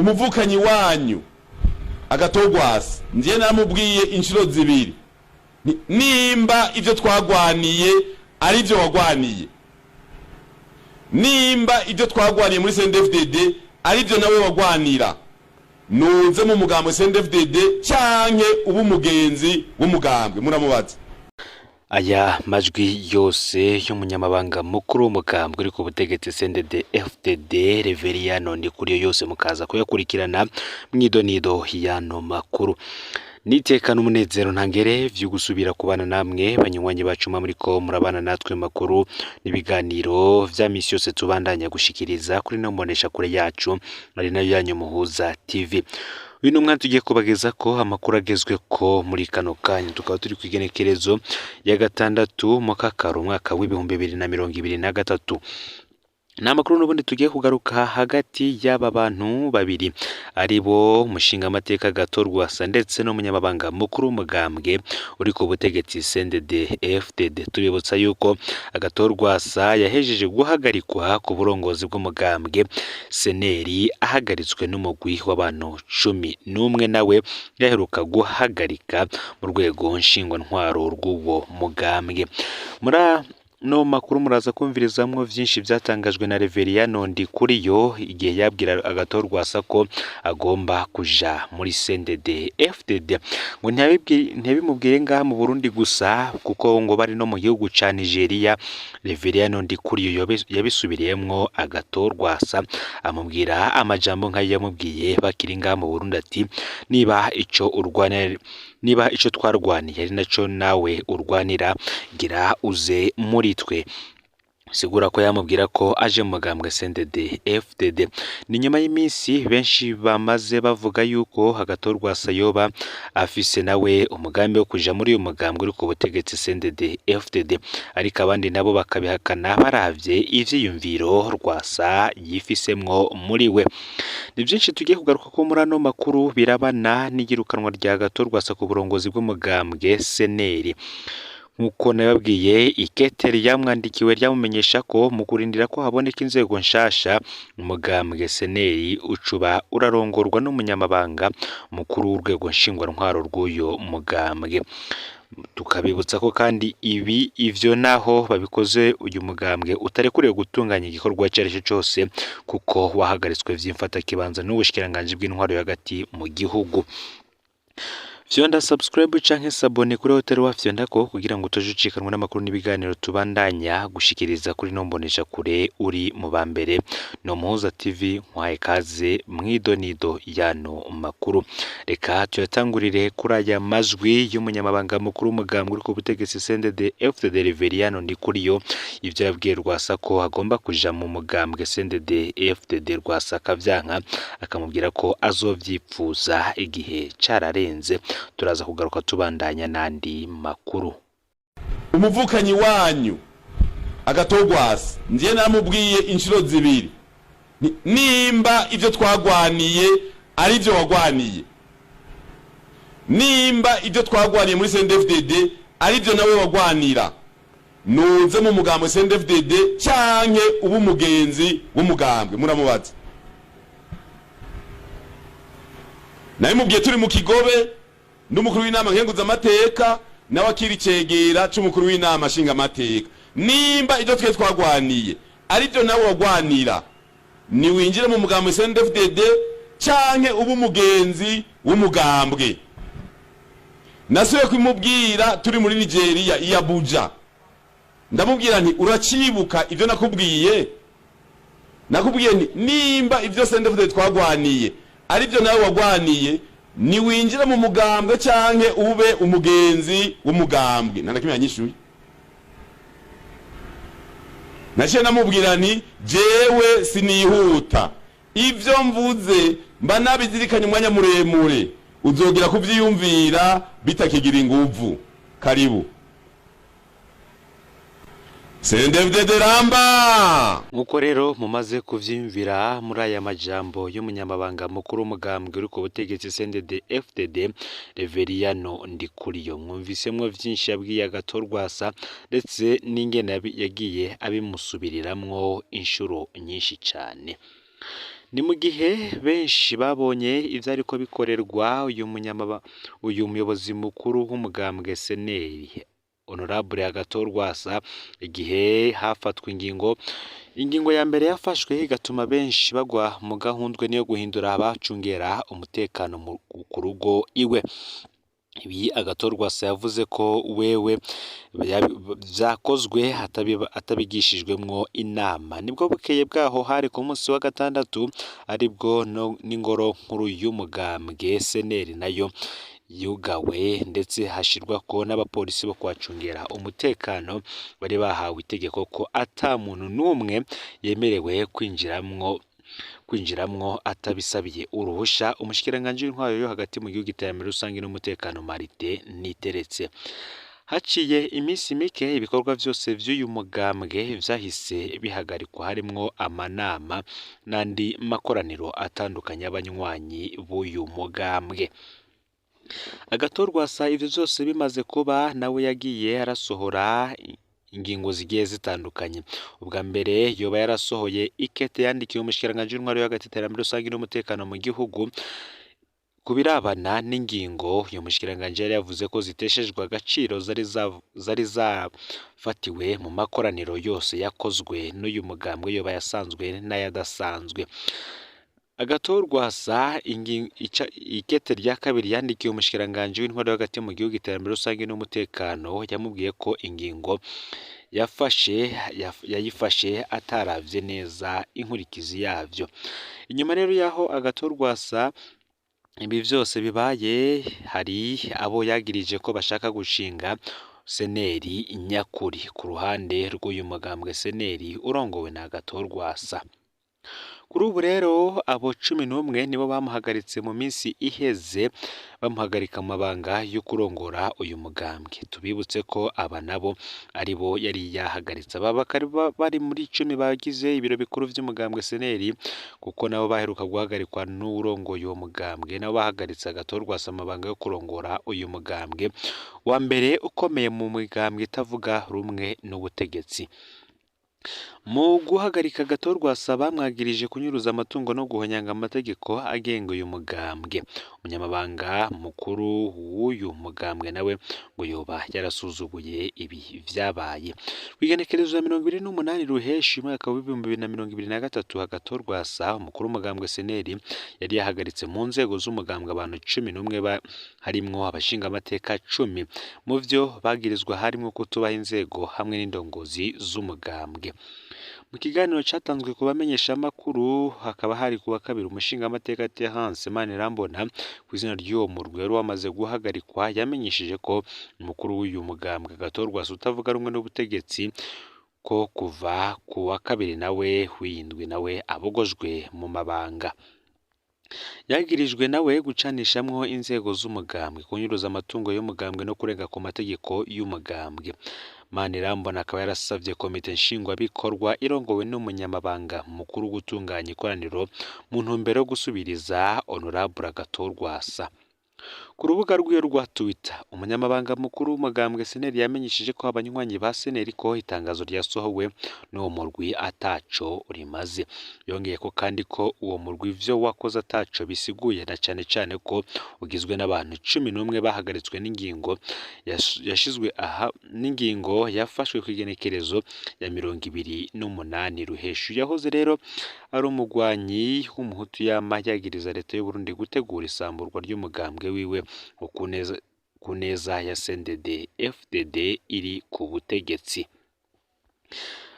umuvukanyi wanyu Agatogwasa ndiye namubwiye inshuro zibiri nimba ivyo twagwaniye ari byo wagwaniye, nimba ivyo twagwaniye muri CNDD-FDD ari byo nawe wagwanira, nuze mu mugambo CNDD-FDD canke ubu umugenzi w'umugambwe. Muramubaza. Aya majwi yose y'umunyamabanga mukuru w'umugambwe uri ku butegetsi CNDD-FDD Reveriyano Ndikuriyo yose mukaza kuyakurikirana mwidonido y'ano makuru. Nitekana umunezero ntangere vyo gusubira kubana namwe banywanyi bacuma muriko murabana natwe makuru n'ibiganiro vya misi yose tubandanya gushikiriza kuri no mbonesha kure yacu ari nayo yanyu Muhuza TV. Uyu numwe tugiye kubageza ko amakuru agezwe ko muri kano kanya, tukaba turi kwigenekerezo ya gatandatu mu kakaro umwaka w'2023. Namakuru n'ubundi tugiye kugaruka hagati y'aba bantu babiri aribo mushinga amateka Gatorwasa ndetse no munyamabanga mukuru w'umugambwe uri ku butegetsi CNDD-FDD. Tubibutsa yuko Gatorwasa yahejeje guhagarikwa ku burongozi bw'umugambwe seneri ahagaritswe n'umugwi w'abantu 11 nawe yaheruka guhagarika mu rwego nshingwantwaro rw'uwo mugambwe. No makuru muraza kumvirizamwo vyinshi vyatangajwe na Reveriyano Ndikuriyo igihe yabwira Agatorwasa ko agomba kuja muri CNDD-FDD. Ngo ntibimubwire ngaha mu Burundi gusa kuko ngo bari no mu gihugu ca Nigeria. Reveriyano Ndikuriyo yabisubiriyemwo Agatorwasa amubwira amajambo nkayo yamubwiye bakiri ngaha mu Burundi ati niba ico twarwaniye ari naco nawe urwanira gira uze muri twe. Sigura ko yamubwira ko aje mu mugambwe CNDD-FDD. Ni nyuma y'iminsi benshi bamaze bavuga yuko Agatorwasa yoba afise nawe umugambi wo kuja muri uyu mugambwe uri ku butegetsi CNDD-FDD, ariko abandi nabo bakabihakana baravye ivyiyumviro Rwasa yifisemwo muri we. Ni byinshi tugiye kugaruka ko muri ano makuru birabana n'igirukanwa rya Gatorwasa ku burongozi bw'umugambwe seneri. Nkuko nababwiye iketeri yamwandikiwe ryamumenyesha ko mu kurindira ko haboneka inzego nshasha umugambwe seneri ucuba urarongorwa n'umunyamabanga mukuru w'urwego nshingwantwaro rw'uyo mugambwe. Tukabibutsa ko kandi ivyo naho babikoze uyu mugambwe utarekuriye gutunganya igikorwa cyaricyo cyose kuko wahagaritswe vy'imfata kibanza n'ubushikiranganje bw'intwaro hagati mu gihugu. Fyonda subscribe canke sabone kuri hotel wa Fyonda ko kugira ngo tujucikanwe n'amakuru n'ibiganiro tubandanya gushikiriza kuri nombonesha kure uri mu bambere no Muhuza TV. Nkwaye kaze mwidonido yano makuru. Reka tuyatangurire kuri aya majwi y'umunyamabanga mukuru w'umugambwe uri ku butegetsi CNDD-FDD Reveriyano Ndikuriyo ivyo yabwiye Rwasa ko agomba kuja mu mugambwe CNDD-FDD. Rwasa akavyanka akamubwira ko azovyipfuza igihe cararenze. Turaza kugaruka tubandanya nandi makuru. Umuvukanyi wanyu Agatogwasa ndiye namubwiye inshuro zibiri nimba ivyo twagwaniye ari byo wagwaniye, nimba ivyo twagwaniye muri CNDD-FDD ari byo nawe wagwanira, nuze mu mugambo CNDD-FDD canke ubu umugenzi w'umugambwe. Muramubaza. Naye mubwiye turi mu Kigobe n'umukuru w'inama nkenguza amateka nawe akiri cegera c'umukuru w'inama shinga amateka, nimba ivyo twe twagwaniye ari byo nawe wagwanira, ni winjire mu mugambo CNDD-FDD canke ubu umugenzi w'umugambwe. Nasuye kumubwira turi muri Nigeria i Abuja, ndamubwira nti uracibuka ivyo nakubwiye nti nimba ivyo CNDD-FDD twagwaniye ari byo nawe wagwaniye, ni winjire mu mugambwe canke ube umugenzi w'umugambwe. Ntanakimya nyishuye naciye namubwira nti jewe sinihuta, ivyo mvuze mba nabizirikanye umwanya muremure, uzogira kuvyiyumvira bitakigira inguvu. Karibu CNDD-FDD ramba. Nkuko rero mumaze kuvyimvira muri aya majambo y'umunyamabanga mukuru w'umugambwe uri ku butegetsi CNDD-FDD Reveriyano Ndikuriyo, mwumvisemwo vyinshi yabwiye Gatorwasa ndetse n'ingene yagiye abimusubiriramwo inshuro nyinshi cyane. ni mu gihe benshi babonye ivyariko bikorerwa uyu muyobozi mukuru w'umugambwe SNL Honorable Agathon Rwasa igihe hafatwa ingingo ya mbere yafashwe igatuma benshi bagwa mu gahundwe niyo guhindura abacungera umutekano ku rugo iwe. Ibi Agathon Rwasa yavuze ko wewe vyakozwe atabigishijwemwo inama. Nibwo bukeye bwaho hari ku munsi wa gatandatu aribwo n'ingoro nkuru y'umugambwe SNL nayo yugawe ndetse hashirwako n'abapolisi bo kwacungera umutekano bari bahawe itegeko ko ata muntu n'umwe yemerewe kwinjiramwo atabisabiye uruhusha. Umushikiranganje w'intwaro yo hagati mu gihugu iterambere rusange n'umutekano Martin Niteretse. Haciye iminsi mike ibikorwa vyose vy'uyu mugambwe vyahise bihagarikwa harimwo amanama n'andi makoraniro atandukanye y'abanywanyi b'uyu mugambwe. Agathon Rwasa ivyo vyose bimaze kuba nawe yagiye arasohora ingingo zigiye zitandukanye. Ubwa mbere yoba yarasohoye ikete yandikiye umushikiranganje w'intwaro yo hagati iterambere rusange n'umutekano mu gihugu kubirabana n'ingingo uyu mushikiranganje yari yavuze ko ziteshejwe agaciro zari zafatiwe mu makoraniro yose yakozwe n'uyu mugambwe yoba yasanzwe n'ayadasanzwe. Agathon Rwasa ikete rya kabiri yandikiye umushikiranganje w'intwaro yo hagati mu gihugu iterambere rusange n'umutekano yamubwiye ko ingingo yayifashe ataravye neza inkurikizi yavyo. Inyuma rero yaho Agathon Rwasa ibi vyose bibaye hari abo yagirije ko bashaka gushinga SNL nyakuri ku ruhande rw'uyu mugambwe SNL urongowe na Agathon Rwasa. Kuri ubu rero abo 11 nibo bamuhagaritse mu minsi iheze bamuhagarika mu mabanga yo kurongora uyu mugambwe. Tubibutse ko aba nabo aribo yari yahagaritse bari muri 10 bagize ibiro bikuru vy'umugambwe SNL kuko nabo baheruka guhagarikwa n'urongoye uwo mugambwe nabo bahagaritse Agathon Rwasa amabanga yo kurongora uyu mugambwe wa mbere ukomeye mu mugambwe itavuga rumwe n'ubutegetsi. Mu guhagarika Agathon Rwasa bamwagirije kunyuruza amatungo no guhonyanga amategeko agenga uyu mugambwe. Umunyamabanga mukuru w'uyu mugambwe nawe ngo yoba yarasuzuguye ibi vyabaye. Kwigenekerezo ya 28 ruheshi mwaka wa 2023 Agathon Rwasa umukuru w'umugambwe SNL yari yahagaritse mu nzego z'umugambwe abantu 11 harimwo abashinga amateka 10 mu vyo bagirizwa harimwo kutubaha inzego hamwe n'indongozi z'umugambwe. Mu kiganiro cyatanzwe ku bamenyesha makuru hakaba hari kuwa kabiri umushinga amateka Terence Manirambona ku izina ry'uwo murwi wari wamaze guhagarikwa yamenyesheje ko umukuru w'uyu mugambwe Agathon Rwasa utavuga rumwe n'ubutegetsi ko kuva ku wa kabiri nawe w'indwi nawe abogojwe mu mabanga. Yagirijwe nawe gucanishamwo inzego z'umugambwe kunyuruza amatungo y'umugambwe no kurenga ku mategeko y'umugambwe. Manirambona akaba yarasavye komite nshingwabikorwa irongowe n'umunyamabanga mukuru gutunganya ikoraniro mu ntumbero yo gusubiriza Honorable Agathon Rwasa. Ku rubuga rwiwe rwa Twitter umunyamabanga mukuru w'umugambwe SNL yamenyesheje ko abanywanyi ba SNL ko itangazo ryasohowe n'uwo murwi ataco rimaze. Yongeye ko kandi ko uwo murwi ivyo wakoze ataco bisiguye na cane ko ugizwe n'abantu 11 bahagaritswe n'ingingo yashizwe aha n'ingingo yafashwe ku igenekerezo ya 28 ruheshu. Yahoze rero ari umugwanyi w'umuhutu yama yagiriza leta y'u Burundi gutegura isamburwa ry'umugambwe wiwe ku neza ya CNDD FDD iri ku butegetsi.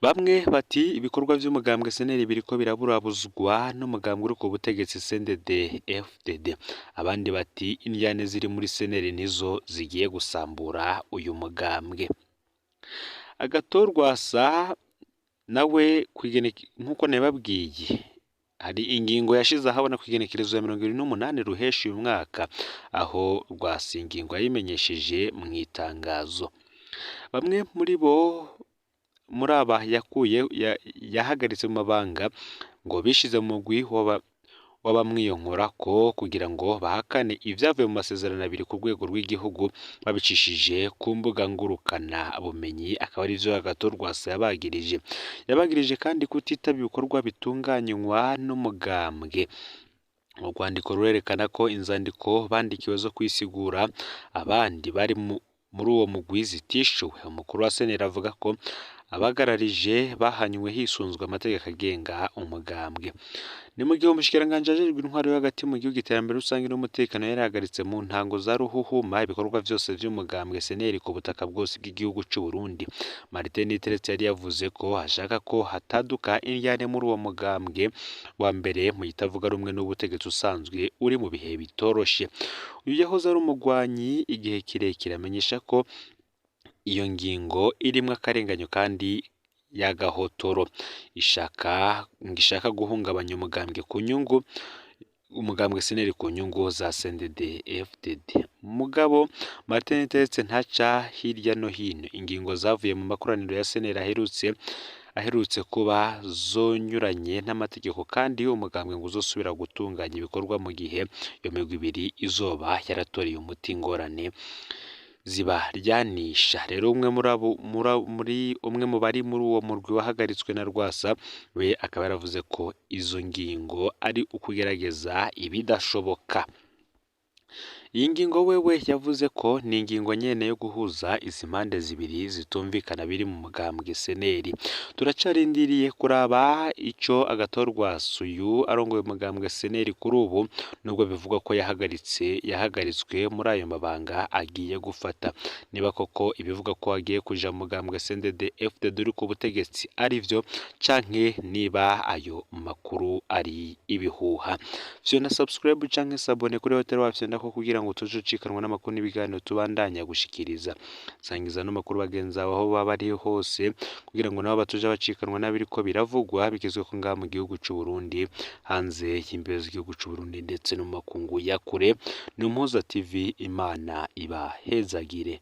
Bamwe bati ibikorwa vy'umugambwe SNL biriko biraburabuzwa n'umugambwe uri ku butegetsi CNDD FDD. Abandi bati indyane ziri muri SNL nizo zigiye gusambura uyu mugambwe. Agathon Rwasa nawe nkuko nebabwiye hari ingingo yashize ahabona kwigenekerezo ya 28 ruheshi uyu mwaka aho Rwasa ingingo yayimenyesheje mu itangazo. Bamwe muri bo muri aba yahagaritse mu mabanga ngo bishize mu mugwi wabamwiyonkorako kugira ngo bahakane ibyavuye mu masezerano abiri ku rwego rw'igihugu babicishije ku mbuga ngurukana bumenyi, akaba ari byo Agathon-Rwasa yabagirije kandi kutitaba ibikorwa bitunganywa n'umugambwe. Urwandiko rurerekana ko inzandiko bandikiwe zo kwisigura abandi bari muri uwo mugwi zitishuwe. Umukuru wa Senera avuga ko abagararije bahanywe hisunzwe amategeko agenga umugambwe. Ni mu gihe umushikiranganji ajejwe intwaro yo hagati mu gihugu, iterambere rusange n'umutekano yarahagaritse mu ntango za ruhuhuma ibikorwa byose vy'umugambwe Seneri ku butaka bwose bw'igihugu c'u Burundi. Martin Niteretse yari yavuze ko ashaka ko hataduka indyane muri uwo mugambwe wa mbere mu itavuga rumwe n'ubutegetsi usanzwe uri mu bihe bitoroshe. Uyu yahoze ari umugwanyi igihe kirekire amenyesha ko iyo ngingo irimwo akarenganyo kandi y'agahotoro ishaka guhungabanya umugambwe Seneri ku nyungu za CNDD-FDD. Mugabo Martin Niteretse ntaca hirya no hino ingingo zavuye mu makoraniro ya Seneri aherutse kuba zonyuranye n'amategeko, kandi umugambwe ngo uzosubira gutunganya ibikorwa mu gihe iyo migwi ibiri izoba yaratoreye umuti ingorane zibaryanisha. Rero umwe mu bari muri uwo murwi wahagaritswe na Rwasa we akaba yaravuze ko izo ngingo ari ukugerageza ibidashoboka. Iyi ngingo wewe yavuze ko ni ingingo nyene yo guhuza izi mpande zibiri zitumvikana biri mu mugambwe Seneri. Turacarindiriye kuraba ico Agathon-Rwasa uyu arongoye umugambwe Seneri kuri ubu, nubwo bivugwa ko yahagaritswe muri ayo mabanga agiye gufata. Niba koko ibivuga ko agiye kuja mu mugambwe CNDD-FDD uri ku butegetsi ari vyo canke niba ayo makuru ari ibihuha. Vyona subscribe canke sabone kuri Hotel Wafyenda ko kugira ngo tuje ucikanwa n'amakuru n'ibiganiro tubandanya gushikiriza. Sangiza no makuru bagenza aho baba ari hose kugira ngo nabo batuje bacikanwa n'abiriko biravugwa bigezwe ko ngaha mu gihugu c'u Burundi, hanze y'imbibe z'igihugu c'u Burundi ndetse no mu makungu ya kure. Ni Umuhuza TV, Imana ibahezagire.